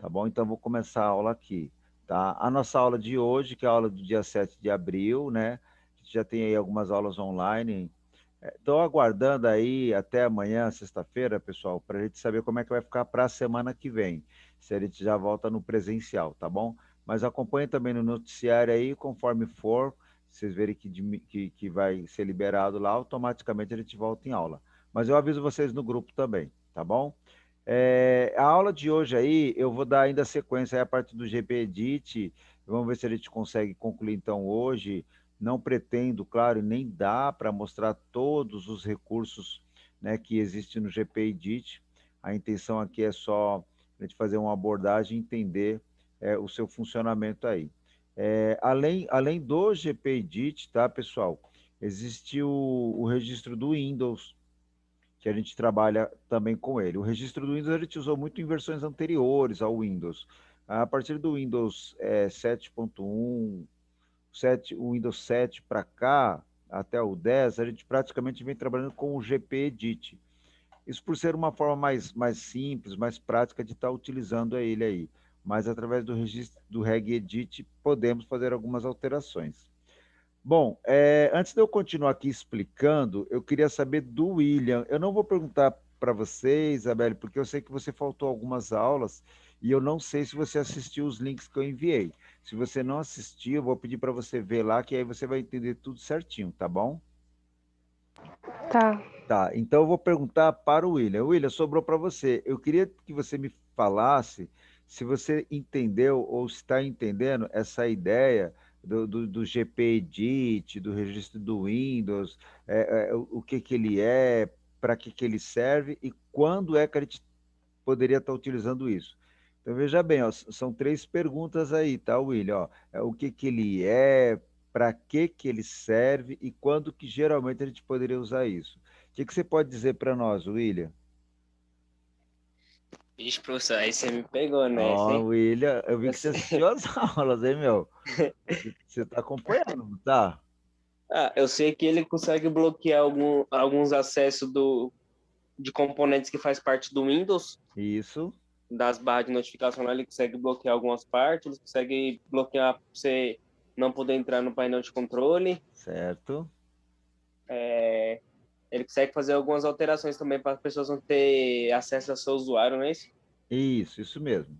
tá bom? Então, vou começar a aula aqui, tá? A nossa aula de hoje, que é a aula do dia 7 de abril, né? A gente já tem aí algumas aulas online. Estou aguardando aí até amanhã, sexta-feira, pessoal, para a gente saber como é que vai ficar para a semana que vem, se a gente já volta no presencial, tá bom? Mas acompanhe também no noticiário aí, conforme for, vocês verem que vai ser liberado lá, automaticamente a gente volta em aula. Mas eu aviso vocês no grupo também, tá bom? A aula de hoje aí, eu vou dar ainda sequência aí a parte do GP Edit. Vamos ver se a gente consegue concluir então hoje. Não pretendo, claro, nem dá para mostrar todos os recursos, né, que existem no GP Edit. A intenção aqui é só a gente fazer uma abordagem e entender o seu funcionamento aí. Além do GP Edit, tá, pessoal? Existe o registro do Windows, que a gente trabalha também com ele. O registro do Windows a gente usou muito em versões anteriores ao Windows. A partir do Windows 7.1, o Windows 7 para cá, até o 10, a gente praticamente vem trabalhando com o GP Edit. Isso por ser uma forma mais simples, mais prática de estar utilizando ele aí. Mas através do registro do Reg Edit podemos fazer algumas alterações. Bom, antes de eu continuar aqui explicando, eu queria saber do William. Eu não vou perguntar para você, Isabelle, porque eu sei que você faltou algumas aulas e eu não sei se você assistiu os links que eu enviei. Se você não assistiu, eu vou pedir para você ver lá, que aí você vai entender tudo certinho, tá bom? Tá. Tá, então eu vou perguntar para o William. William, sobrou para você. Eu queria que você me falasse se você entendeu ou está entendendo essa ideia do GP Edit, do registro do Windows, o que que ele é, para que ele serve e quando é que a gente poderia estar utilizando isso. Então veja bem, ó, são três perguntas aí, tá, William? Ó, o que que ele é, para que ele serve e quando que geralmente a gente poderia usar isso? O que você pode dizer para nós, William? Vixe, professor, aí você me pegou nessa, Ó, hein? William, eu vi que você Você- assistiu as aulas, hein, meu? Você está acompanhando, não tá? Ah, eu sei que ele consegue bloquear alguns acessos de componentes que faz parte do Windows, Isso, das barras de notificação lá, ele consegue bloquear algumas partes, ele consegue bloquear para você não poder entrar no painel de controle. certo? Ele consegue fazer algumas alterações também para as pessoas não ter acesso ao seu usuário, não é isso? Isso mesmo.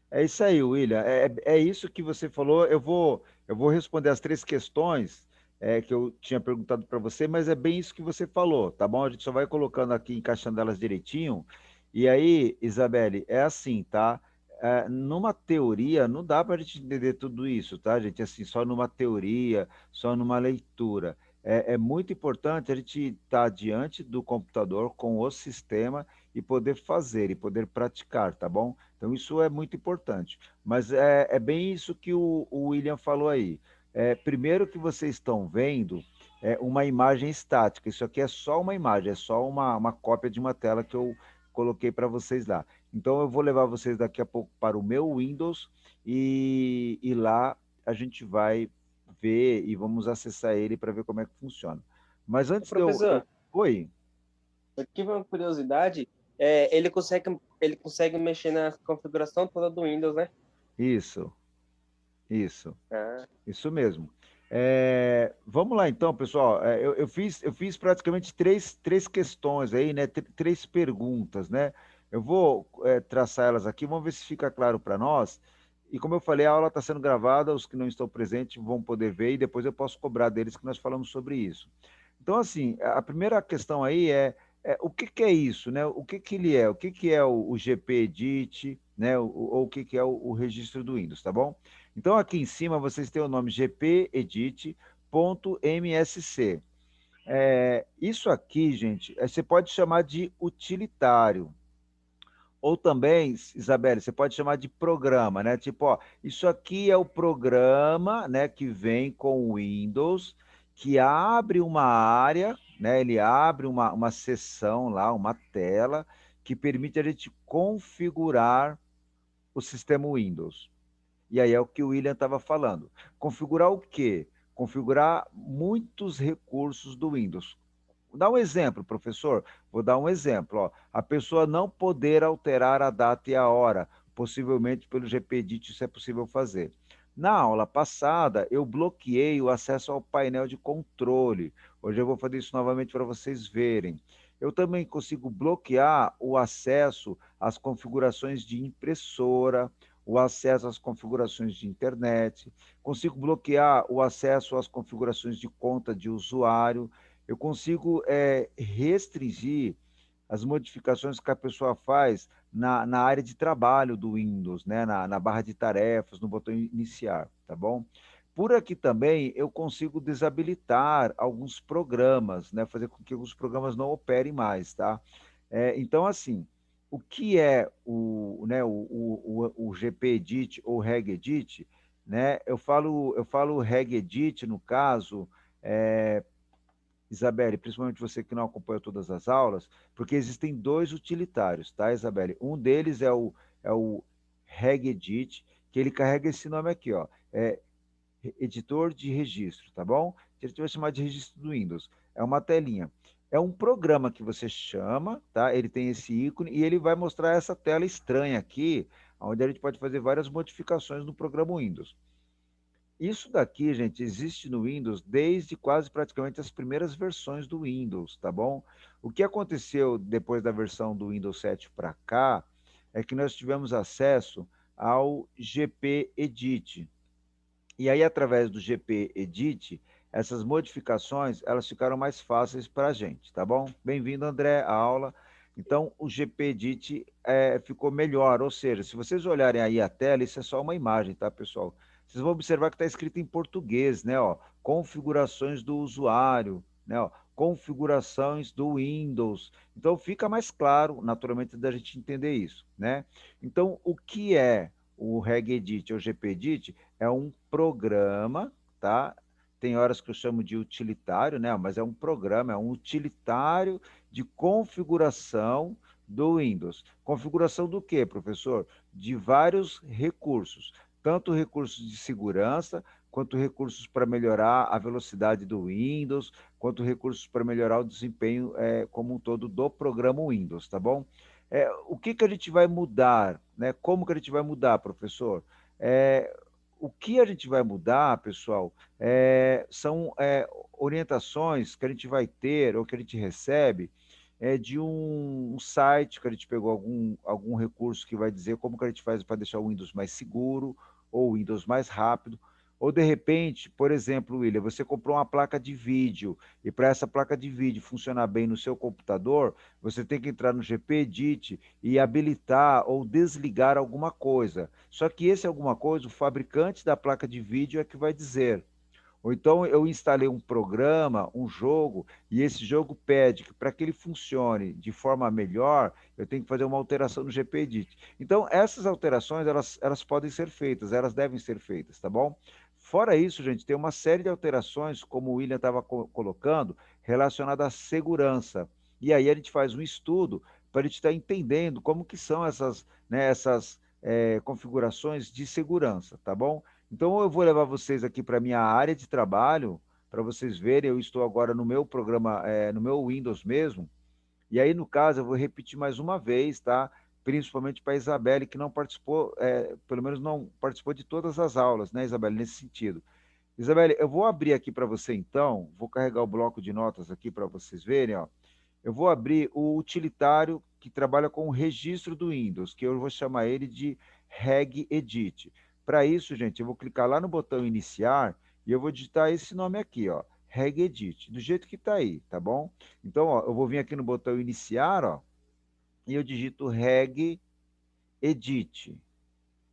É isso aí, William. É isso que você falou. Eu vou responder as três questões que eu tinha perguntado para você, mas é bem isso que você falou, tá bom? A gente só vai colocando aqui, encaixando elas direitinho. E aí, Isabelle, é assim, tá? Numa teoria, não dá para a gente entender tudo isso, tá, gente? Assim, só numa teoria, só numa leitura. É muito importante a gente estar diante do computador com o sistema e poder fazer e poder praticar, tá bom? Então, isso é muito importante. Mas é bem isso que o William falou aí. Primeiro que vocês estão vendo uma imagem estática. Isso aqui é só uma imagem, é só uma cópia de uma tela que eu coloquei para vocês lá. Então, eu vou levar vocês daqui a pouco para o meu Windows e lá a gente vai ver e vamos acessar ele para ver como é que funciona. Mas Ô, antes de eu... professor, Oi, aqui uma curiosidade, ele consegue mexer na configuração toda do Windows, né? isso, isso. Ah, Isso mesmo. Vamos lá então, pessoal. Eu fiz praticamente três questões aí, né? Três perguntas, né? Eu vou traçar elas aqui, vamos ver se fica claro para nós. E como eu falei, a aula está sendo gravada, os que não estão presentes vão poder ver e depois eu posso cobrar deles que nós falamos sobre isso. Então, assim, a primeira questão aí o que que é isso, né? O que que ele é? O que que é o GP Edit, né? Ou o que que é o registro do Windows, tá bom? Então, aqui em cima vocês têm o nome gpedit.msc. Isso aqui, gente, você pode chamar de utilitário. Ou também, Isabelle, você pode chamar de programa, né? Tipo, ó, isso aqui é o programa, né, que vem com o Windows, que abre uma área, né? Ele abre uma seção lá, uma tela, que permite a gente configurar o sistema Windows. E aí é o que o William estava falando. Configurar o quê? Configurar muitos recursos do Windows. Vou dar um exemplo, professor. Vou dar um exemplo. Ó. A pessoa não poder alterar a data e a hora. possivelmente pelo GPedit isso é possível fazer. Na aula passada, eu bloqueei o acesso ao painel de controle. Hoje eu vou fazer isso novamente para vocês verem. Eu também consigo bloquear o acesso às configurações de impressora, o acesso às configurações de internet, consigo bloquear o acesso às configurações de conta de usuário, eu consigo restringir as modificações que a pessoa faz na área de trabalho do Windows, né? Na barra de tarefas, no botão iniciar, tá bom? Por aqui também eu consigo desabilitar alguns programas, né? Fazer com que alguns programas não operem mais, tá? Então, assim, o que é o GPedit ou regedit, né? Eu falo regedit no caso, é, Isabelle, principalmente você que não acompanhou todas as aulas, porque existem dois utilitários, tá, Isabelle? Um deles é o regedit, que ele carrega esse nome aqui, ó, editor de registro, tá bom? A gente vai chamar de registro do Windows. É uma telinha. É um programa que você chama, tá? Ele tem esse ícone e ele vai mostrar essa tela estranha aqui, onde a gente pode fazer várias modificações no programa Windows. Isso daqui, gente, existe no Windows desde quase praticamente as primeiras versões do Windows, tá bom? O que aconteceu depois da versão do Windows 7 para cá é que nós tivemos acesso ao GP Edit. E aí, através do GP Edit, essas modificações, elas ficaram mais fáceis para a gente, tá bom? Bem-vindo, André, à aula. Então, o GP Edit ficou melhor, ou seja, se vocês olharem aí a tela, isso é só uma imagem, tá, pessoal? Vocês vão observar que está escrito em português, né? Ó, configurações do usuário, né? Ó, configurações do Windows. Então, fica mais claro, naturalmente, da gente entender isso, né? Então, o que é o regedit ou GPedit? É um programa, tá? Tem horas que eu chamo de utilitário, né? Mas é um programa, é um utilitário de configuração do Windows. Configuração do quê, professor? De vários recursos, tanto recursos de segurança, quanto recursos para melhorar a velocidade do Windows, quanto recursos para melhorar o desempenho como um todo do programa Windows, tá bom? O que que a gente vai mudar, né? Como que a gente vai mudar, professor? É, o que a gente vai mudar, pessoal, são orientações que a gente vai ter ou que a gente recebe de um site que a gente pegou algum recurso que vai dizer como que a gente faz para deixar o Windows mais seguro ou o Windows mais rápido. Ou de repente, por exemplo, William, você comprou uma placa de vídeo e para essa placa de vídeo funcionar bem no seu computador, você tem que entrar no GPedit e habilitar ou desligar alguma coisa. Só que esse alguma coisa, o fabricante da placa de vídeo é que vai dizer. Ou então eu instalei um programa, um jogo, e esse jogo pede que para que ele funcione de forma melhor, eu tenho que fazer uma alteração no GPedit. Então, essas alterações, elas podem ser feitas, elas devem ser feitas, tá bom? Fora isso, gente, tem uma série de alterações, como o William estava colocando, relacionada à segurança. E aí a gente faz um estudo para a gente estar entendendo como que são essas configurações de segurança, tá bom? Então eu vou levar vocês aqui para a minha área de trabalho, para vocês verem, eu estou agora no meu programa, no meu Windows mesmo, e aí, no caso, eu vou repetir mais uma vez, tá? Principalmente para a Isabelle, que não participou, pelo menos não participou de todas as aulas, né, Isabelle, nesse sentido. Isabelle, eu vou abrir aqui para você então, vou carregar o bloco de notas aqui para vocês verem, ó. Eu vou abrir o utilitário que trabalha com o registro do Windows, que eu vou chamar ele de regedit. Para isso, gente, eu vou clicar lá no botão iniciar e eu vou digitar esse nome aqui, ó, regedit, do jeito que está aí, tá bom? Então, ó, eu vou vir aqui no botão iniciar, ó, e eu digito regedit,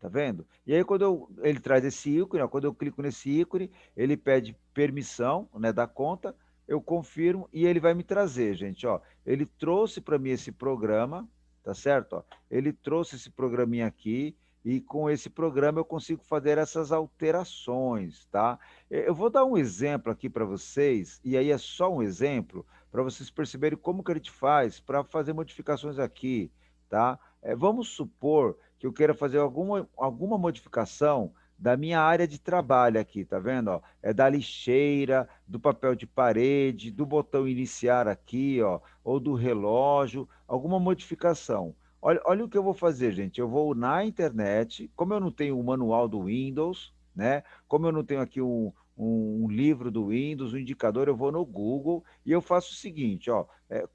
tá vendo? E aí, quando ele traz esse ícone, ó, quando eu clico nesse ícone, ele pede permissão, né, da conta, eu confirmo e ele vai me trazer, gente, ó. Ele trouxe para mim esse programa, tá certo? Ó, ele trouxe esse programinha aqui e com esse programa eu consigo fazer essas alterações, tá? Eu vou dar um exemplo aqui para vocês, e aí é só um exemplo, para vocês perceberem como que a gente faz para fazer modificações aqui, tá? Vamos supor que eu queira fazer alguma modificação da minha área de trabalho aqui, tá vendo? Ó? É da lixeira, do papel de parede, do botão iniciar aqui, ó, ou do relógio, alguma modificação. Olha o que eu vou fazer, gente. Eu vou na internet, como eu não tenho o manual do Windows, né? Como eu não tenho aqui um livro do Windows, um indicador, eu vou no Google e eu faço o seguinte, ó,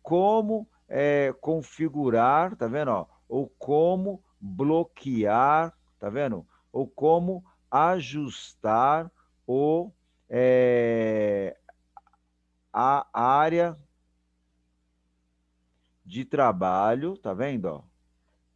como configurar, tá vendo, ó? Ou como bloquear, tá vendo? Ou como ajustar o, é, a área de trabalho, tá vendo, ó?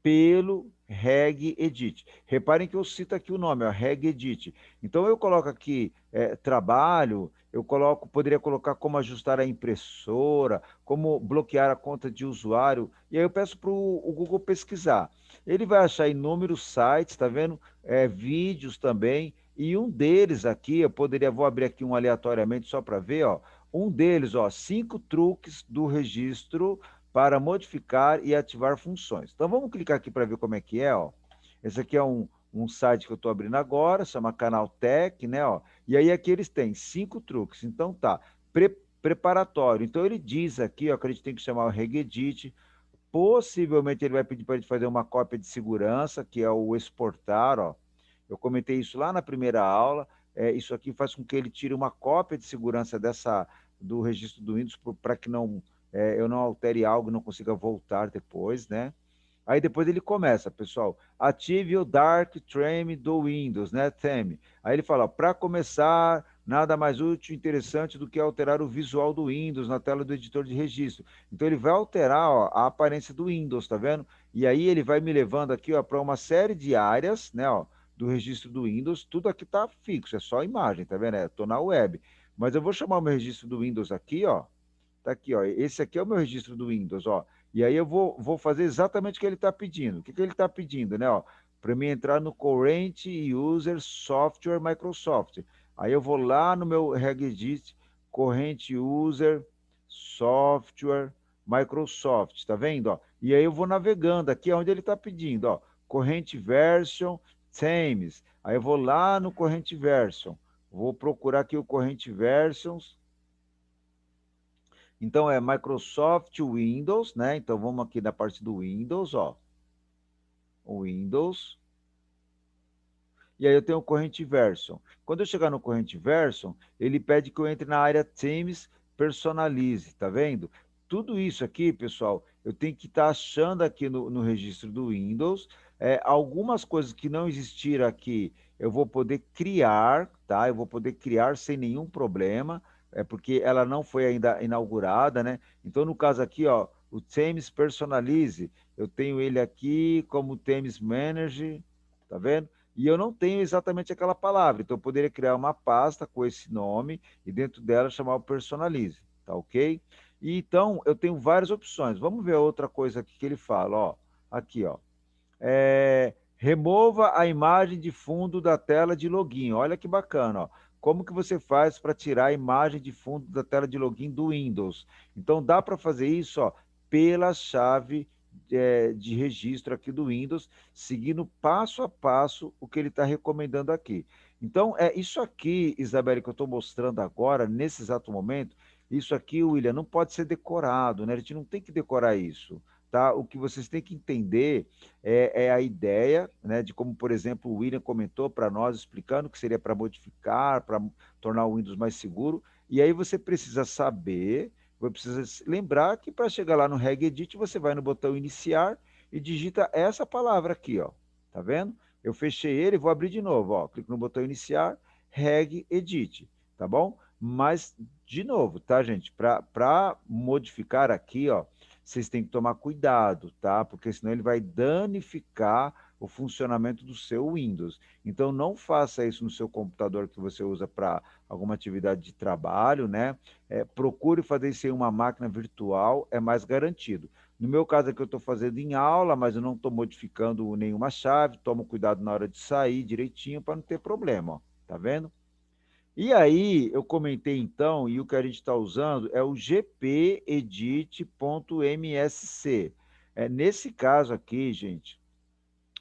Pelo Regedit. Reparem que eu cito aqui o nome, ó, Regedit. Então eu coloco aqui trabalho, eu coloco, poderia colocar como ajustar a impressora, como bloquear a conta de usuário, e aí eu peço para o Google pesquisar. Ele vai achar inúmeros sites, tá vendo? Vídeos também, e um deles aqui, eu poderia, vou abrir aqui um aleatoriamente só para ver, ó. Um deles, ó, 5 truques do registro para modificar e ativar funções. Então vamos clicar aqui para ver como é que é, ó. Esse aqui é um site que eu estou abrindo agora, chama Canaltech, né, ó. E aí aqui eles têm 5 truques. Então tá, preparatório. Então ele diz aqui, ó, que a gente tem que chamar o Regedit. Possivelmente ele vai pedir para a gente fazer uma cópia de segurança, que é o exportar, ó. Eu comentei isso lá na primeira aula. Isso aqui faz com que ele tire uma cópia de segurança do registro do Windows para que eu não altere algo e não consiga voltar depois, né? Aí depois ele começa, pessoal, ative o Dark Theme do Windows, né, Theme. Aí ele fala, para começar, nada mais útil e interessante do que alterar o visual do Windows na tela do editor de registro. Então ele vai alterar, ó, a aparência do Windows, tá vendo? E aí ele vai me levando aqui, ó, para uma série de áreas, né, ó, do registro do Windows. Tudo aqui tá fixo, é só imagem, tá vendo? Tô na web. Mas eu vou chamar o meu registro do Windows aqui, ó. Tá aqui, ó. Esse aqui é o meu registro do Windows, ó. E aí eu vou fazer exatamente o que ele está pedindo. O que ele está pedindo, né? Para mim entrar no Current User Software Microsoft. Aí eu vou lá no meu Regedit, Current User Software Microsoft, tá vendo? Ó? E aí eu vou navegando aqui onde ele está pedindo, ó. Current Version Themes. Aí eu vou lá no Current Version. Vou procurar aqui o Current Versions. Então é Microsoft Windows, né? Então vamos aqui na parte do Windows, ó. Windows. E aí eu tenho o Current Version. Quando eu chegar no Current Version, ele pede que eu entre na área Themes Personalize, tá vendo? Tudo isso aqui, pessoal, eu tenho que estar achando aqui no registro do Windows. Algumas coisas que não existiram aqui, eu vou poder criar, tá? Eu vou poder criar sem nenhum problema, porque ela não foi ainda inaugurada, né? Então, no caso aqui, ó, o Themes Personalize, eu tenho ele aqui como Themes Manager, tá vendo? E eu não tenho exatamente aquela palavra, então eu poderia criar uma pasta com esse nome e dentro dela chamar o Personalize, tá ok? E então eu tenho várias opções. Vamos ver outra coisa aqui que ele fala, ó. Aqui, ó. Remova a imagem de fundo da tela de login. Olha que bacana, ó. Como que você faz para tirar a imagem de fundo da tela de login do Windows? Então dá para fazer isso, ó, pela chave de registro aqui do Windows, seguindo passo a passo o que ele está recomendando aqui. Então, isso aqui, Isabelle, que eu estou mostrando agora, nesse exato momento, isso aqui, William, não pode ser decorado, né? A gente não tem que decorar isso, tá? O que vocês têm que entender é a ideia, né, de como, por exemplo, o William comentou para nós, explicando que seria para modificar, para tornar o Windows mais seguro, e aí você precisa saber, você precisa lembrar que para chegar lá no Regedit, você vai no botão iniciar e digita essa palavra aqui, ó, tá vendo? Eu fechei ele, vou abrir de novo, ó, clico no botão iniciar, Regedit, tá bom? Mas, de novo, tá, gente? Para modificar aqui, ó, vocês têm que tomar cuidado, tá? Porque senão ele vai danificar o funcionamento do seu Windows. Então não faça isso no seu computador que você usa para alguma atividade de trabalho, né? Procure fazer isso em uma máquina virtual, é mais garantido. No meu caso aqui eu estou fazendo em aula, mas eu não estou modificando nenhuma chave, tomo cuidado na hora de sair direitinho para não ter problema, ó. Tá vendo? E aí, eu comentei então, e o que a gente está usando é o gpedit.msc. Nesse caso aqui, gente,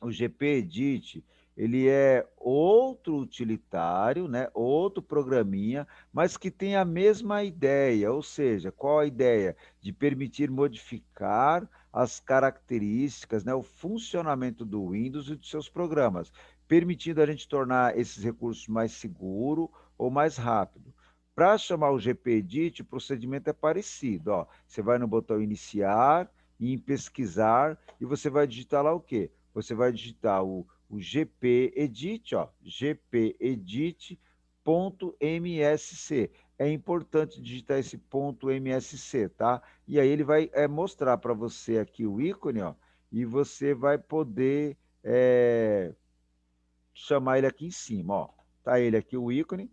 o gpedit, ele é outro utilitário, né? Outro programinha, mas que tem a mesma ideia, ou seja, qual a ideia? De permitir modificar as características, né, o funcionamento do Windows e dos seus programas, permitindo a gente tornar esses recursos mais seguro ou mais rápido. Para chamar o GPedit, o procedimento é parecido. Ó. Você vai no botão iniciar e em pesquisar e você vai digitar lá o quê? Você vai digitar o GPedit, ó, gpedit.msc. É importante digitar esse ponto .msc, tá? E aí ele vai mostrar para você aqui o ícone, ó, e você vai poder chamar ele aqui em cima, ó. Tá ele aqui o ícone,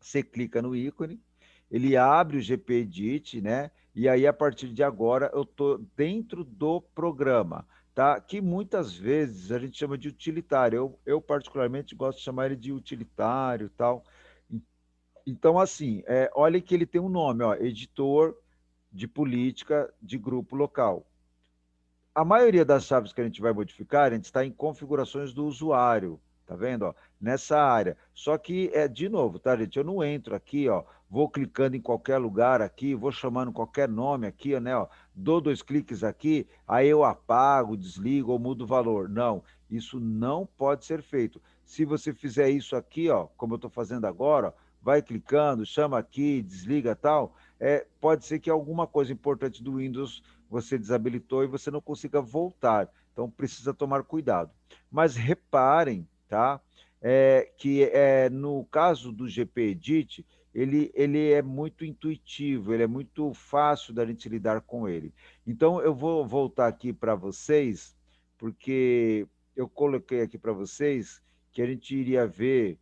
você clica no ícone, ele abre o GPedit, né? E aí, a partir de agora, eu estou dentro do programa, tá? Que muitas vezes a gente chama de utilitário. Eu particularmente, gosto de chamar ele de utilitário e tal. Então, assim, olha que ele tem um nome, ó, editor de política de grupo local. A maioria das chaves que a gente vai modificar, a gente está em configurações do usuário, tá vendo? Ó, nessa área. Só que, de novo, tá, gente? Eu não entro aqui, ó, vou clicando em qualquer lugar aqui, vou chamando qualquer nome aqui, né? Ó, dou 2 cliques aqui, aí eu apago, desligo ou mudo o valor. Não, isso não pode ser feito. Se você fizer isso aqui, ó, como eu estou fazendo agora, ó, vai clicando, chama aqui, desliga tal, pode ser que alguma coisa importante do Windows você desabilitou e você não consiga voltar. Então, precisa tomar cuidado. Mas reparem, tá? Que no caso do GPedit, ele é muito intuitivo, ele é muito fácil da gente lidar com ele. Então, eu vou voltar aqui para vocês, porque eu coloquei aqui para vocês que a gente iria ver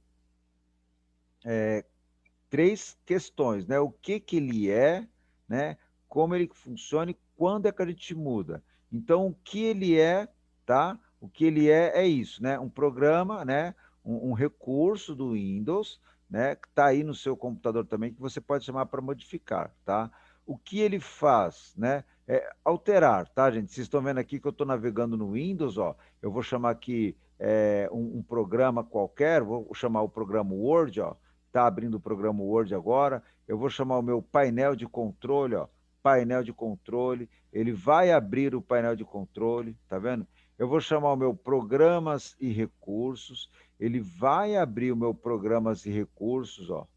3 questões, né? O que que ele é, né? Como ele funciona e quando é que a gente muda. Então, o que ele é, tá? O que ele é isso, né? Um programa, né? Um recurso do Windows, né? Que está aí no seu computador também, que você pode chamar para modificar, tá? O que ele faz, né? É alterar, tá, gente? Vocês estão vendo aqui que eu estou navegando no Windows, ó. Eu vou chamar aqui um programa qualquer, vou chamar o programa Word, ó. Está abrindo o programa Word agora. Eu vou chamar o meu painel de controle, ó, painel de controle. Ele vai abrir o painel de controle, tá vendo? Eu vou chamar o meu programas e recursos. Ele vai abrir o meu programas e recursos, ó,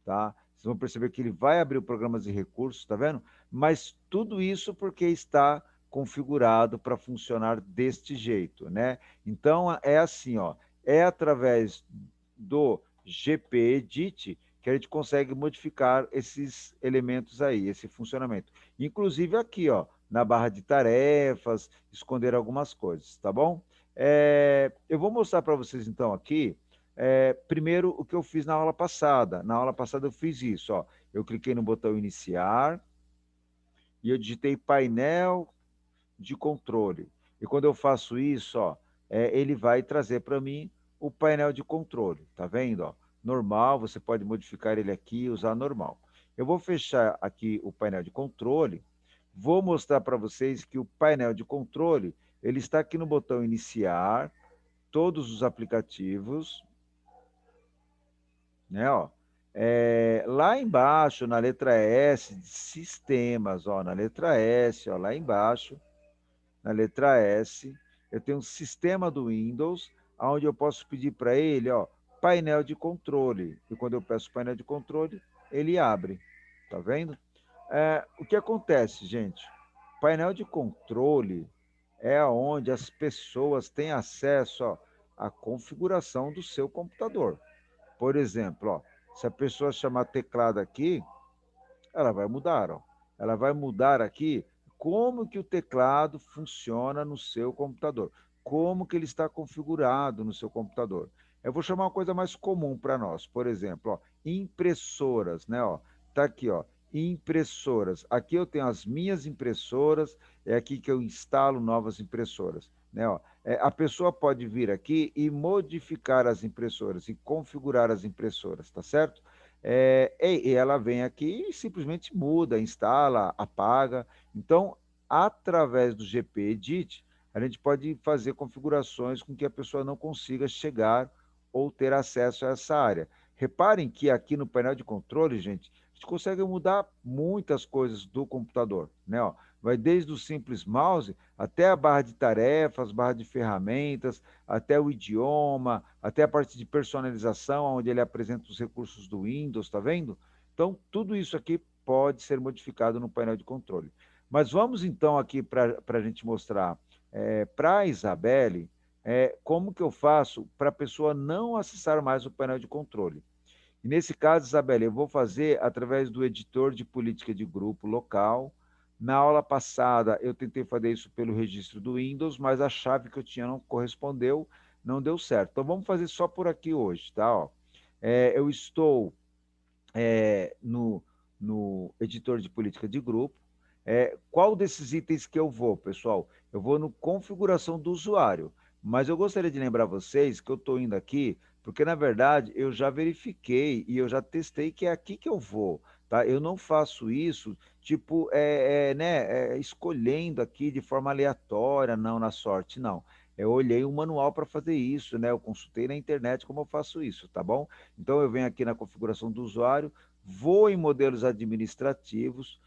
tá? Vocês vão perceber que ele vai abrir o programas e recursos, tá vendo? Mas tudo isso porque está configurado para funcionar deste jeito, né? Então é assim, ó, é através do GPedit que a gente consegue modificar esses elementos aí, esse funcionamento. Inclusive aqui, ó, na barra de tarefas, esconder algumas coisas, tá bom? Eu vou mostrar para vocês então aqui primeiro, o que eu fiz na aula passada. Na aula passada eu fiz isso, ó. Eu cliquei no botão iniciar e eu digitei painel de controle. E quando eu faço isso, ó, ele vai trazer para mim o painel de controle. Tá vendo? Ó? Normal, você pode modificar ele aqui e usar normal. Eu vou fechar aqui o painel de controle. Vou mostrar para vocês que o painel de controle ele está aqui no botão iniciar, todos os aplicativos, né? Ó, lá embaixo, na letra S, de sistemas, ó, na letra S, ó, lá embaixo, na letra S, eu tenho um sistema do Windows, onde eu posso pedir para ele, ó, painel de controle. E quando eu peço painel de controle, ele abre. Tá vendo? O que acontece, gente? Painel de controle é onde as pessoas têm acesso, ó, à configuração do seu computador. Por exemplo, ó, se a pessoa chamar teclado aqui, ela vai mudar, ó. Ela vai mudar aqui como que o teclado funciona no seu computador, como que ele está configurado no seu computador. Eu vou chamar uma coisa mais comum para nós, por exemplo, ó, impressoras, né? Ó, tá aqui, ó, impressoras. Aqui eu tenho as minhas impressoras, é aqui que eu instalo novas impressoras, né? Ó, a pessoa pode vir aqui e modificar as impressoras e configurar as impressoras, tá certo? E ela vem aqui e simplesmente muda, instala, apaga. Então, através do GPedit, a gente pode fazer configurações com que a pessoa não consiga chegar ou ter acesso a essa área. Reparem que aqui no painel de controle, gente, a gente consegue mudar muitas coisas do computador, né? Ó, vai desde o simples mouse até a barra de tarefas, barra de ferramentas, até o idioma, até a parte de personalização, onde ele apresenta os recursos do Windows, tá vendo? Então, tudo isso aqui pode ser modificado no painel de controle. Mas vamos então aqui para a gente mostrar para a Isabelle como que eu faço para a pessoa não acessar mais o painel de controle. E nesse caso, Isabelle, eu vou fazer através do editor de política de grupo local. Na aula passada, eu tentei fazer isso pelo registro do Windows, mas a chave que eu tinha não correspondeu, não deu certo. Então, vamos fazer só por aqui hoje, tá? Ó, eu estou no editor de política de grupo. Qual desses itens que eu vou, pessoal? Eu vou no configuração do usuário, mas eu gostaria de lembrar vocês que eu estou indo aqui, porque na verdade eu já verifiquei e eu já testei que é aqui que eu vou, tá? Eu não faço isso, tipo, né, escolhendo aqui de forma aleatória, não na sorte, não. Eu olhei um manual para fazer isso, né? Eu consultei na internet como eu faço isso, tá bom? Então eu venho aqui na configuração do usuário, vou em modelos administrativos,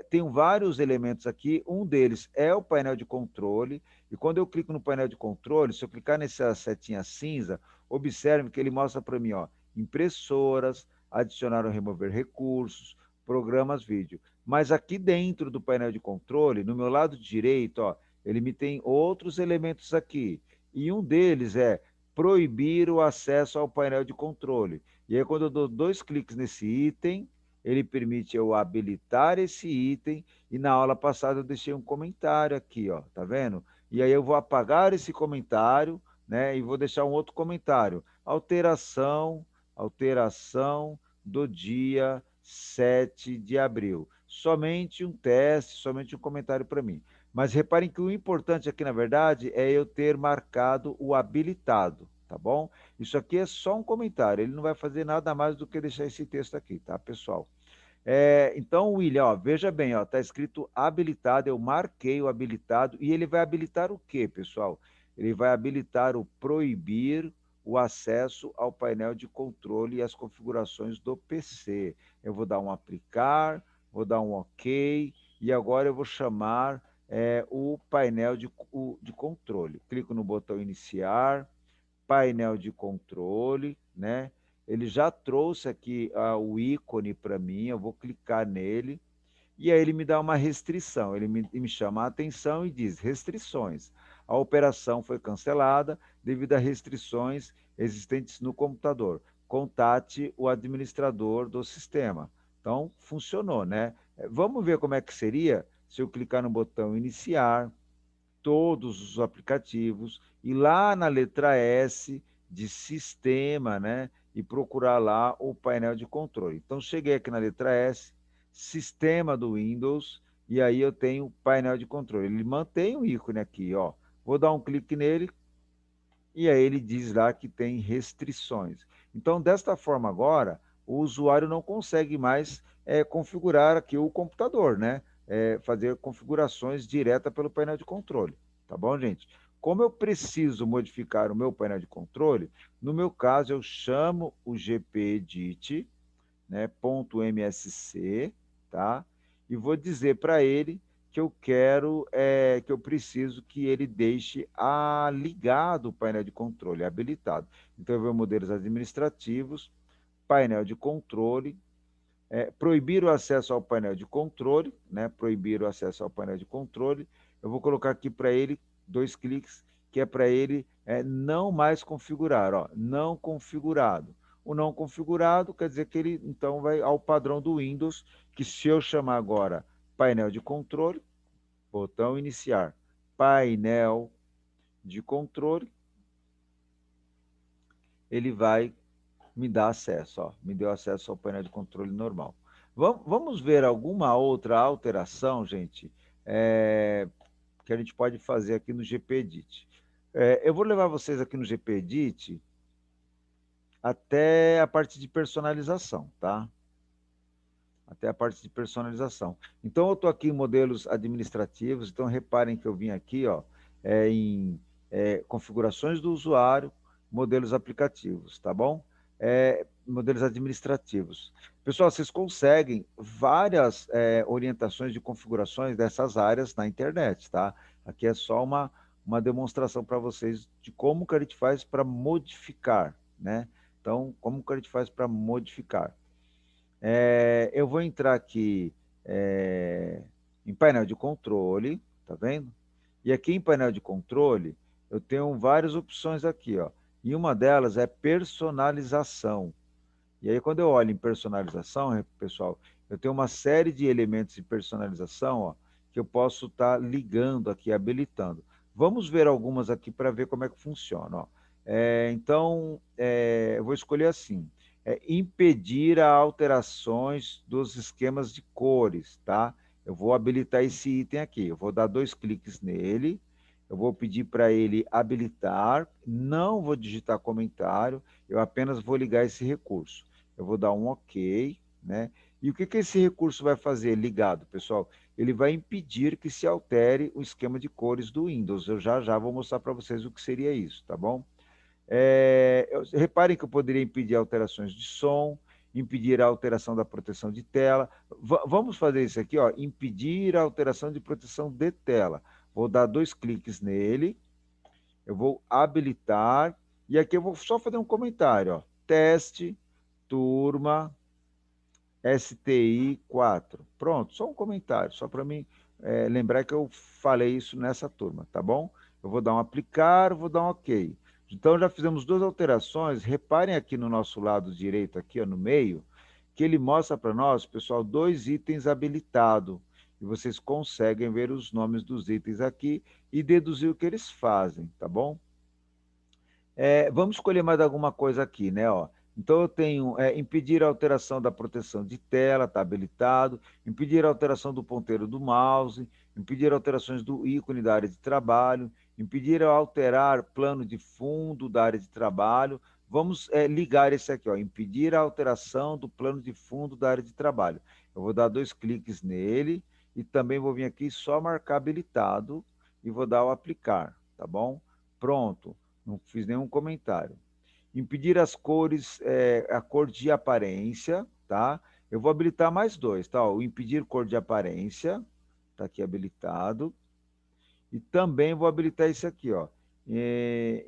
tenho vários elementos aqui, um deles é o painel de controle, e quando eu clico no painel de controle, se eu clicar nessa setinha cinza, observe que ele mostra para mim, ó, impressoras, adicionar ou remover recursos, programas vídeo. Mas aqui dentro do painel de controle, no meu lado direito, ó, ele me tem outros elementos aqui, e um deles é proibir o acesso ao painel de controle. E aí, quando eu dou 2 cliques nesse item, ele permite eu habilitar esse item, e na aula passada eu deixei um comentário aqui, ó, tá vendo? E aí eu vou apagar esse comentário, né, e vou deixar um outro comentário. Alteração do dia 7 de abril. Somente um teste, somente um comentário para mim. Mas reparem que o importante aqui, na verdade, é eu ter marcado o habilitado, tá bom? Isso aqui é só um comentário, ele não vai fazer nada mais do que deixar esse texto aqui, tá, pessoal? Então, William, ó, veja bem, ó, está escrito habilitado, eu marquei o habilitado, e ele vai habilitar o quê, pessoal? Ele vai habilitar o proibir o acesso ao painel de controle e as configurações do PC. Eu vou dar um aplicar, vou dar um OK, e agora eu vou chamar o painel de controle. Clico no botão iniciar, painel de controle, né? Ele já trouxe aqui o ícone para mim, eu vou clicar nele, e aí ele me dá uma restrição, ele me chama a atenção e diz, restrições, a operação foi cancelada devido a restrições existentes no computador, contate o administrador do sistema. Então, funcionou, né? Vamos ver como é que seria se eu clicar no botão iniciar, todos os aplicativos, e lá na letra S de sistema, né? E procurar lá o painel de controle. Então, cheguei aqui na letra S, sistema do Windows, e aí eu tenho o painel de controle. Ele mantém o ícone aqui, ó. Vou dar um clique nele, e aí ele diz lá que tem restrições. Então, desta forma agora, o usuário não consegue mais configurar aqui o computador, né? Fazer configurações direta pelo painel de controle. Tá bom, gente? Como eu preciso modificar o meu painel de controle, no meu caso, eu chamo o gpedit, né, .msc, tá? E vou dizer para ele que eu quero, que eu preciso que ele deixe ligado o painel de controle, habilitado. Então, eu vou modelos administrativos, painel de controle, proibir o acesso ao painel de controle, né? Proibir o acesso ao painel de controle. Eu vou colocar aqui para ele 2 cliques, que é para ele não mais configurar, ó, não configurado. O não configurado quer dizer que ele então vai ao padrão do Windows, que se eu chamar agora painel de controle, botão iniciar, painel de controle, ele vai me dar acesso, ó, me deu acesso ao painel de controle normal. Vamos ver alguma outra alteração, gente, que a gente pode fazer aqui no GPedit. Eu vou levar vocês aqui no GPedit até a parte de personalização, tá? Até a parte de personalização. Então, eu estou aqui em modelos administrativos, então reparem que eu vim aqui, ó, em configurações do usuário, modelos aplicativos, tá bom? modelos administrativos. Pessoal, vocês conseguem várias orientações de configurações dessas áreas na internet, tá? Aqui é só uma demonstração para vocês de como que a gente faz para modificar, né? Então, como que a gente faz para modificar? Eu vou entrar aqui em painel de controle, tá vendo? E aqui em painel de controle, eu tenho várias opções aqui, ó. E uma delas é personalização. E aí, quando eu olho em personalização, pessoal, eu tenho uma série de elementos de personalização, ó, que eu posso estar ligando aqui, habilitando. Vamos ver algumas aqui para ver como é que funciona, ó. Então, eu vou escolher assim, impedir a alterações dos esquemas de cores, tá? Eu vou habilitar esse item aqui, eu vou dar 2 cliques nele, eu vou pedir para ele habilitar, não vou digitar comentário, eu apenas vou ligar esse recurso. Eu vou dar um OK, né? E o que esse recurso vai fazer ligado, pessoal? Ele vai impedir que se altere o esquema de cores do Windows. Eu já vou mostrar para vocês o que seria isso, tá bom? Reparem que eu poderia impedir alterações de som, impedir a alteração da proteção de tela. Vamos fazer isso aqui, ó, impedir a alteração de proteção de tela. Vou dar 2 cliques nele, eu vou habilitar, e aqui eu vou só fazer um comentário, ó, teste, turma, STI 4. Pronto, só um comentário, só para mim lembrar que eu falei isso nessa turma, tá bom? Eu vou dar um aplicar, vou dar um OK. Então, já fizemos 2 alterações. Reparem aqui no nosso lado direito, aqui ó, no meio, que ele mostra para nós, pessoal, 2 itens habilitados. E vocês conseguem ver os nomes dos itens aqui e deduzir o que eles fazem, tá bom? Vamos escolher mais alguma coisa aqui, né? Ó. Então, eu tenho impedir a alteração da proteção de tela, está habilitado, impedir a alteração do ponteiro do mouse, impedir alterações do ícone da área de trabalho, impedir alterar plano de fundo da área de trabalho. Vamos ligar esse aqui, ó, impedir a alteração do plano de fundo da área de trabalho. Eu vou dar 2 cliques nele e também vou vir aqui só marcar habilitado e vou dar o aplicar, tá bom? Pronto. Não fiz nenhum comentário. Impedir as cores, a cor de aparência, tá? Eu vou habilitar mais 2, tá? O impedir cor de aparência, tá aqui habilitado. E também vou habilitar isso aqui, ó.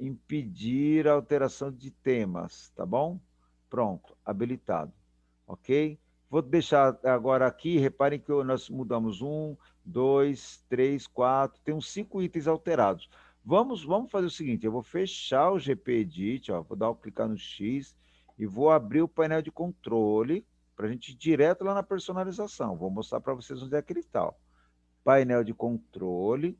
Impedir a alteração de temas, tá bom? Pronto, habilitado, ok? Vou deixar agora aqui, reparem que nós mudamos 1, 2, 3, 4, tem uns 5 itens alterados. Vamos fazer o seguinte, eu vou fechar o GP Edit, ó, vou dar um clicar no X e vou abrir o painel de controle para a gente ir direto lá na personalização. Vou mostrar para vocês onde é que ele está. Painel de controle.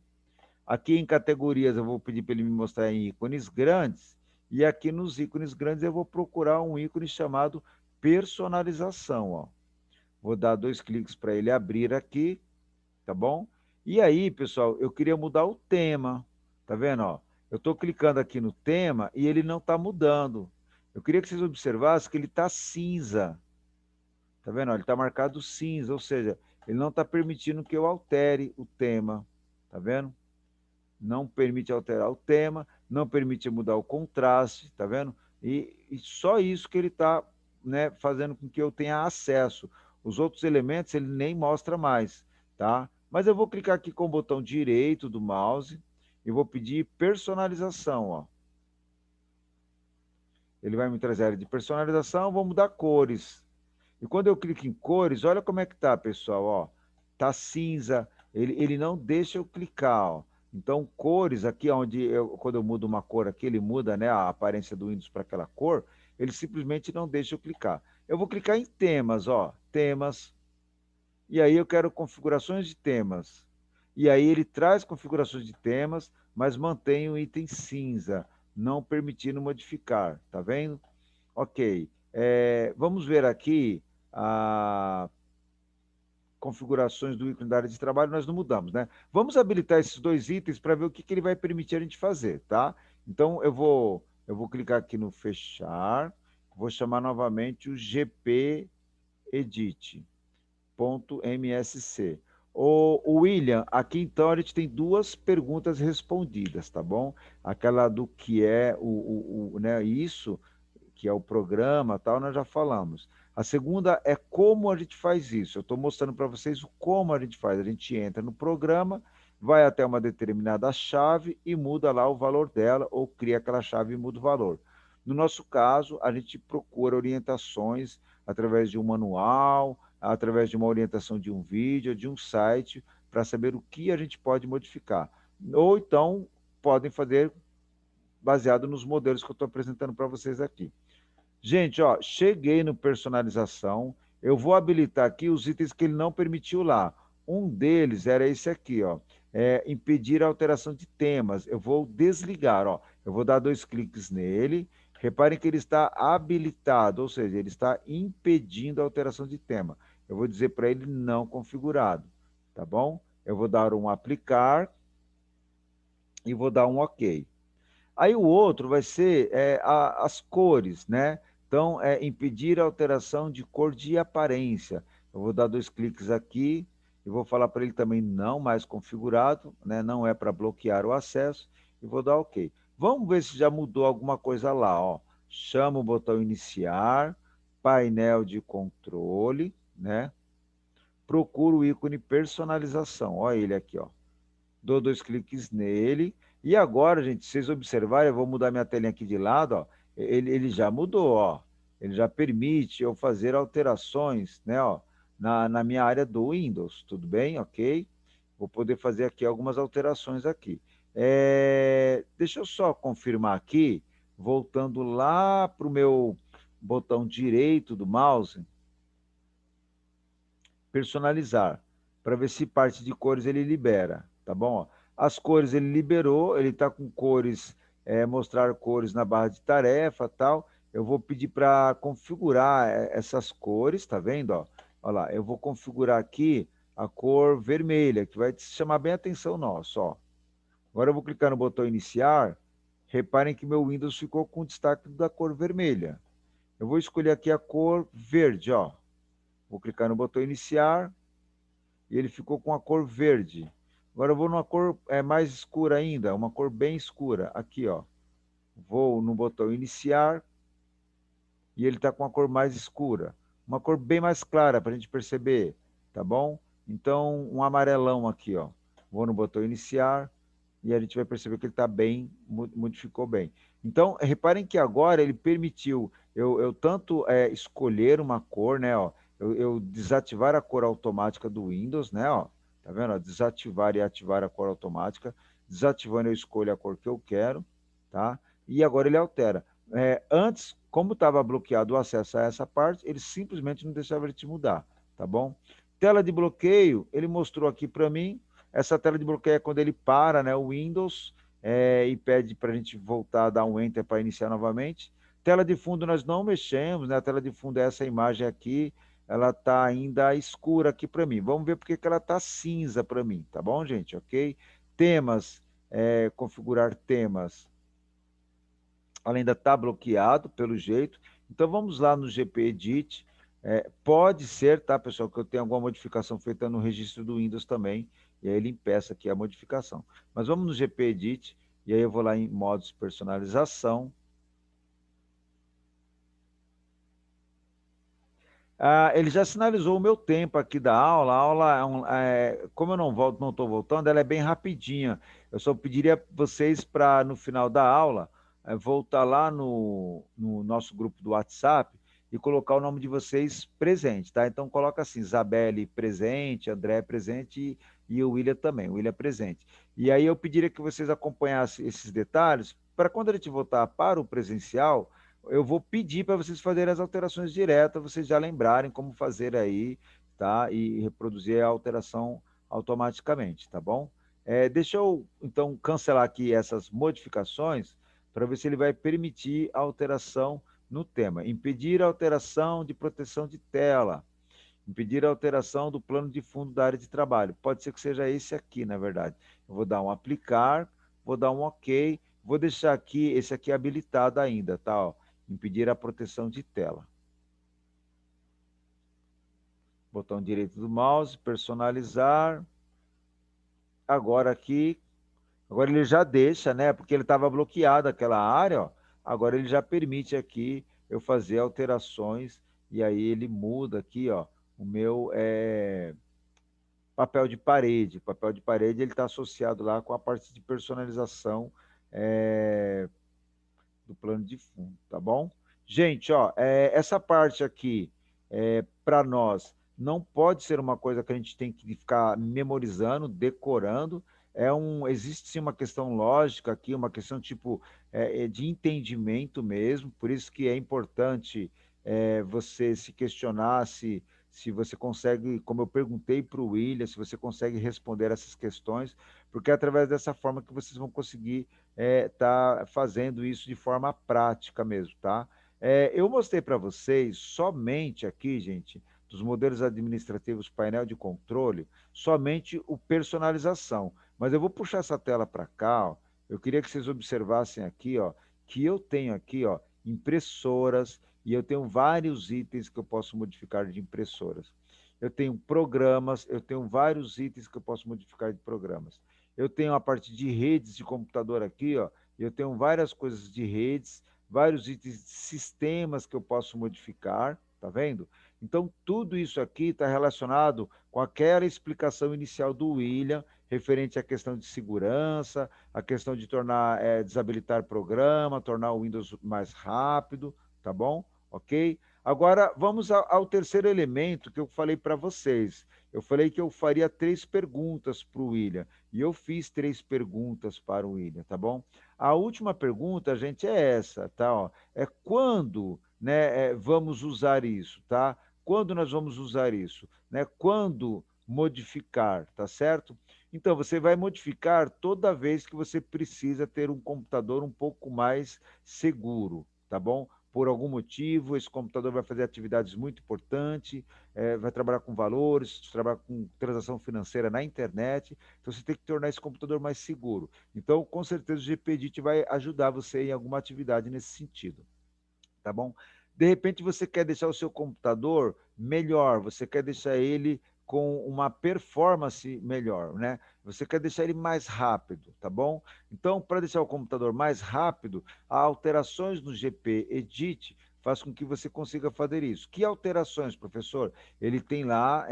Aqui em categorias eu vou pedir para ele me mostrar em ícones grandes, e aqui nos ícones grandes eu vou procurar um ícone chamado personalização, ó. Vou dar 2 cliques para ele abrir aqui, tá bom? E aí, pessoal, eu queria mudar o tema, tá vendo, ó? Eu estou clicando aqui no tema e ele não está mudando. Eu queria que vocês observassem que ele está cinza, tá vendo? Ó, ele está marcado cinza, ou seja, ele não está permitindo que eu altere o tema, tá vendo? Não permite alterar o tema, não permite mudar o contraste, tá vendo? E só isso que ele está, né, fazendo com que eu tenha acesso. Os outros elementos ele nem mostra mais, tá? Mas eu vou clicar aqui com o botão direito do mouse e vou pedir personalização, ó. Ele vai me trazer a área de personalização, vou mudar cores. E quando eu clico em cores, olha como é que tá, pessoal, ó. Tá cinza, ele não deixa eu clicar, ó. Então, cores, aqui onde quando eu mudo uma cor aqui, ele muda, né, a aparência do Windows para aquela cor, ele simplesmente não deixa eu clicar. Eu vou clicar em temas, ó, temas, e aí eu quero configurações de temas. E aí ele traz configurações de temas, mas mantém o item cinza, não permitindo modificar, tá vendo? Ok, vamos ver aqui a configurações do ícone da área de trabalho, nós não mudamos, né? Vamos habilitar esses 2 itens para ver o que ele vai permitir a gente fazer, tá? Então, eu vou clicar aqui no fechar, vou chamar novamente o GP Edit.msc. O William, aqui então a gente tem 2 perguntas respondidas, tá bom? Aquela do que é né, isso, que é o programa, tal, nós já falamos. A segunda é como a gente faz isso. Eu estou mostrando para vocês o como a gente faz. A gente entra no programa, vai até uma determinada chave e muda lá o valor dela, ou cria aquela chave e muda o valor. No nosso caso, a gente procura orientações através de um manual, através de uma orientação de um vídeo, de um site, para saber o que a gente pode modificar. Ou então, podem fazer baseado nos modelos que eu estou apresentando para vocês aqui. Gente, ó, cheguei no personalização, eu vou habilitar aqui os itens que ele não permitiu lá. Um deles era esse aqui, ó, impedir a alteração de temas. Eu vou desligar, ó, eu vou dar 2 cliques nele. Reparem que ele está habilitado, ou seja, ele está impedindo a alteração de tema. Eu vou dizer para ele não configurado, tá bom? Eu vou dar um aplicar e vou dar um OK. Aí o outro vai ser as cores, né? Então, impedir a alteração de cor de aparência. Eu vou dar 2 cliques aqui e vou falar para ele também não mais configurado, né? Não é para bloquear o acesso, e vou dar OK. Vamos ver se já mudou alguma coisa lá, ó. Chama o botão iniciar, painel de controle, né? Procura o ícone personalização, ó ele aqui, ó. Dou 2 cliques nele. E agora, gente, se vocês observarem, eu vou mudar minha telinha aqui de lado, ó, ele já mudou, ó. Ele já permite eu fazer alterações, né, ó, na minha área do Windows, tudo bem? Ok? Vou poder fazer aqui algumas alterações aqui. Deixa eu só confirmar aqui, voltando lá para o meu botão direito do mouse, personalizar, para ver se parte de cores ele libera, tá bom? As cores ele liberou, ele está com cores, mostrar cores na barra de tarefa, tal. Eu vou pedir para configurar essas cores, tá vendo? Ó? Olha lá, eu vou configurar aqui a cor vermelha, que vai chamar bem a atenção nossa, ó. Agora eu vou clicar no botão iniciar, reparem que meu Windows ficou com destaque da cor vermelha. Eu vou escolher aqui a cor verde, ó. Vou clicar no botão iniciar, e ele ficou com a cor verde. Agora eu vou numa cor mais escura ainda, uma cor bem escura. Aqui, ó. Vou no botão iniciar e ele está com a cor mais escura. Uma cor bem mais clara para a gente perceber, tá bom? Então, um amarelão aqui, ó. Vou no botão iniciar e a gente vai perceber que ele está bem, modificou bem. Então, reparem que agora ele permitiu eu tanto escolher uma cor, né, ó, eu desativar a cor automática do Windows, né, ó, tá vendo? Ó, desativar e ativar a cor automática. Desativando, eu escolho a cor que eu quero, tá? E agora ele altera. Antes, como estava bloqueado o acesso a essa parte, ele simplesmente não deixava ele te mudar, tá bom? Tela de bloqueio, ele mostrou aqui para mim. Essa tela de bloqueio é quando ele para, né, o Windows, e pede para a gente voltar a dar um Enter para iniciar novamente. Tela de fundo nós não mexemos, né? A tela de fundo é essa imagem aqui, ela está ainda escura aqui para mim. Vamos ver porque que ela está cinza para mim, tá bom, gente? Ok? Temas, configurar temas, ela ainda está bloqueado, pelo jeito. Então, vamos lá no GP Edit. Pode ser, tá, pessoal, que eu tenha alguma modificação feita no registro do Windows também, e aí ele impeça aqui a modificação. Mas vamos no GP Edit, e aí eu vou lá em modos personalização. Ele já sinalizou o meu tempo aqui da aula. A aula, como eu não estou voltando, ela é bem rapidinha. Eu só pediria vocês para, no final da aula, voltar lá no nosso grupo do WhatsApp e colocar o nome de vocês presente, tá? Então, coloca assim, Isabelle presente, André presente e o William também, o William presente. E aí eu pediria que vocês acompanhassem esses detalhes para quando a gente voltar para o presencial, eu vou pedir para vocês fazerem as alterações diretas, vocês já lembrarem como fazer aí, tá? E reproduzir a alteração automaticamente, tá bom? Deixa eu, então, cancelar aqui essas modificações para ver se ele vai permitir a alteração no tema. Impedir a alteração de proteção de tela. Impedir a alteração do plano de fundo da área de trabalho. Pode ser que seja esse aqui, na verdade. Eu vou dar um aplicar, vou dar um OK, vou deixar aqui, esse aqui habilitado ainda, tá? Ó, impedir a proteção de tela. Botão direito do mouse, personalizar. Agora aqui, agora ele já deixa, né? Porque ele estava bloqueado aquela área, ó. Agora ele já permite aqui eu fazer alterações, e aí ele muda aqui, ó, o meu papel de parede. O papel de parede ele está associado lá com a parte de personalização é, do plano de fundo, tá bom? Gente, ó, essa parte aqui, para nós, não pode ser uma coisa que a gente tem que ficar memorizando, decorando. Existe sim uma questão lógica aqui, uma questão tipo de entendimento mesmo, por isso que é importante você se questionar se você consegue, como eu perguntei para o William, se você consegue responder essas questões, porque é através dessa forma que vocês vão conseguir tá fazendo isso de forma prática mesmo, tá? Eu mostrei para vocês somente aqui, gente, dos modelos administrativos painel de controle, somente o personalização. Mas eu vou puxar essa tela para cá, ó. Eu queria que vocês observassem aqui, ó, que eu tenho aqui, ó, impressoras e eu tenho vários itens que eu posso modificar de impressoras. Eu tenho programas, eu tenho vários itens que eu posso modificar de programas. Eu tenho a parte de redes de computador aqui, ó. Eu tenho várias coisas de redes, vários itens de sistemas que eu posso modificar, tá vendo? Então, tudo isso aqui está relacionado com aquela explicação inicial do William, referente à questão de segurança, a questão de desabilitar programa, tornar o Windows mais rápido, tá bom? Ok? Agora, vamos ao terceiro elemento que eu falei para vocês. Eu falei que eu faria 3 perguntas para o William. E eu fiz 3 perguntas para o William, tá bom? A última pergunta, gente, é essa, tá? Ó, é quando, né, vamos usar isso, tá? Quando nós vamos usar isso, né? Quando modificar, tá certo? Então, você vai modificar toda vez que você precisa ter um computador um pouco mais seguro, tá bom? Por algum motivo, esse computador vai fazer atividades muito importantes, vai trabalhar com valores, trabalhar com transação financeira na internet, então você tem que tornar esse computador mais seguro. Então, com certeza, o GPDit vai ajudar você em alguma atividade nesse sentido, tá bom? De repente, você quer deixar o seu computador melhor, você quer deixar ele com uma performance melhor, né? Você quer deixar ele mais rápido, tá bom? Então, para deixar o computador mais rápido, alterações no GP Edit faz com que você consiga fazer isso. Que alterações, professor? Ele tem lá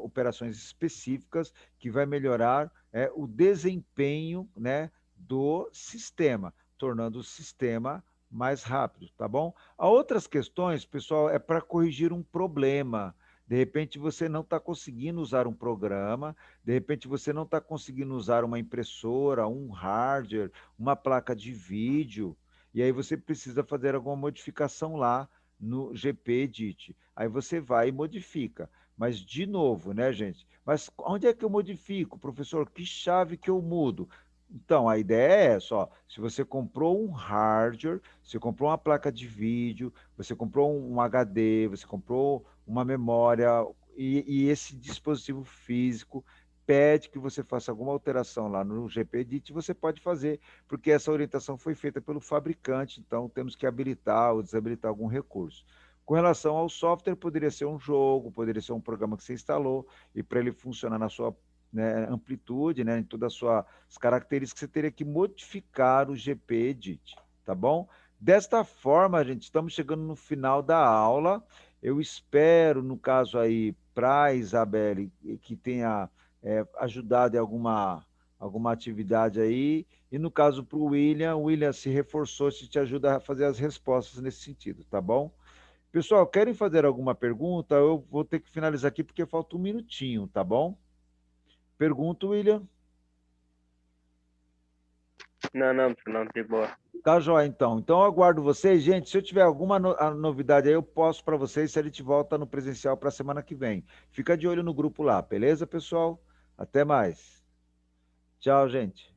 operações específicas que vai melhorar o desempenho, né, do sistema, tornando o sistema mais rápido, tá bom? Há outras questões, pessoal, é para corrigir um problema. De repente você não está conseguindo usar um programa, de repente você não está conseguindo usar uma impressora, um hardware, uma placa de vídeo, e aí você precisa fazer alguma modificação lá no GP Edit. Aí você vai e modifica. Mas, de novo, né, gente? Mas onde é que eu modifico, professor? Que chave que eu mudo? Então, a ideia é essa, ó. Se você comprou um hardware, você comprou uma placa de vídeo, você comprou um HD, você comprou uma memória, e esse dispositivo físico pede que você faça alguma alteração lá no GPedit, você pode fazer, porque essa orientação foi feita pelo fabricante, então temos que habilitar ou desabilitar algum recurso. Com relação ao software, poderia ser um jogo, poderia ser um programa que você instalou, e para ele funcionar na sua, né, amplitude, né, em todas as suas características, você teria que modificar o GPedit, tá bom? Desta forma, gente, estamos chegando no final da aula. Eu espero, no caso aí, para a Isabelle, que tenha ajudado em alguma atividade aí. E no caso para o William se reforçou, se te ajuda a fazer as respostas nesse sentido, tá bom? Pessoal, querem fazer alguma pergunta? Eu vou ter que finalizar aqui porque falta um minutinho, tá bom? Pergunta, William. Não, de boa. Tá, joia, então. Então, eu aguardo vocês. Gente, se eu tiver alguma novidade aí, eu posto para vocês se a gente volta no presencial para a semana que vem. Fica de olho no grupo lá, beleza, pessoal? Até mais. Tchau, gente.